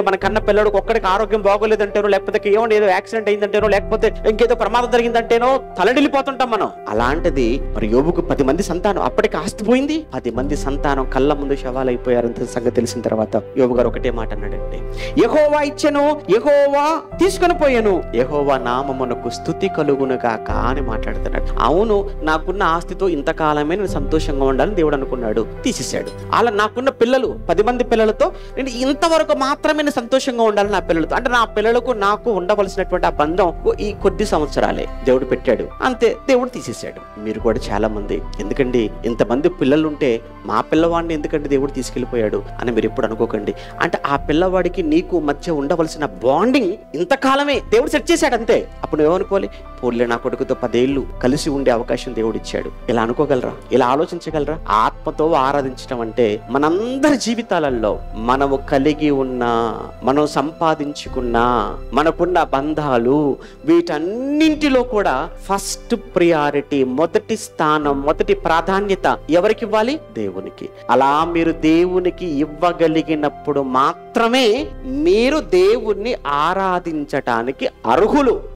మన కన్న పిల్లడికి ఒక్కడికి ఆరోగ్యం బాగోలేదంటేనో, లేకపోతే ఏదో యాక్సిడెంట్ అయిందంటేనో, లేకపోతే ఇంకేదో ప్రమాదం జరిగిందంటేనో తలడిల్లిపోతుంటాం మనం. అలాంటిది మరి యోబుకు 10 మంది సంతానం, అప్పటికి ఆస్తి పోయింది, 10 మంది సంతానం కళ్ళ ముందు శవాలైపోయారంత సంగతి తెలిసిన తర్వాత యోబు గారు ఒకటే మాట అన్నాడండి, యెహోవా ఇచ్చెను, యెహోవా తీసుకొని పోయాను, యెహోవా నామమునకు స్తుతి కలుగునుగాక అని మాట్లాడుతున్నాడు. అవును, నాకున్న ఆస్తితో ఇంతకాలమే నేను సంతోషంగా ఉండాలని దేవుడు అనుకున్నాడు, తీసేశాడు. అలా నాకున్న పిల్లలు 10 మంది పిల్లలతో నేను ఇంతవరకు మాత్రమే నేను సంతోషంగా ఉండాలి నా పిల్లలతో. అంటే నా పిల్లలకు నాకు ఉండవలసినటువంటి ఆ బంధం ఈ కొద్ది సంవత్సరాలే దేవుడు పెట్టాడు, అంతే, దేవుడు తీసేశాడు. మీరు కూడా చాలా మంది, ఎందుకండి ఇంతమంది పిల్లలు ఉంటే మా పిల్లవాడిని ఎందుకంటే దేవుడు తీసుకెళ్లిపోయాడు అని మీరు ఎప్పుడు అనుకోకండి. అంటే ఆ పిల్లవాడికి నీకు మధ్య ఉండవలసిన బాండింగ్ ఇంతకాలమే దేవుడు సెట్ చేశాడు, అంతే. అప్పుడు ఏమనుకోవాలి, పోలే నా కొడుకుతో 10 ఏళ్ళు కలిసి ఉండే అవకాశం దేవుడు ఇచ్చాడు. ఇలా అనుకోగలరా? ఇలా ఆలోచించగలరా? ఆత్మతో ఆరాధించడం అంటే మనందరి జీవితాలలో మనము కలిగి ఉన్న, మనం సంపాదించుకున్న, మనకున్న బంధాలు, వీటన్నింటిలో కూడా ఫస్ట్ ప్రియారిటీ, మొదటి స్థానం, మొదటి ప్రాధాన్యత ఎవరికి ఇవ్వాలి? దేవునికి. అలా మీరు దేవునికి ఇవ్వగలిగినప్పుడు మాత్రమే మీరు దేవుణ్ణి ఆరాధించటానికి అర్హులు.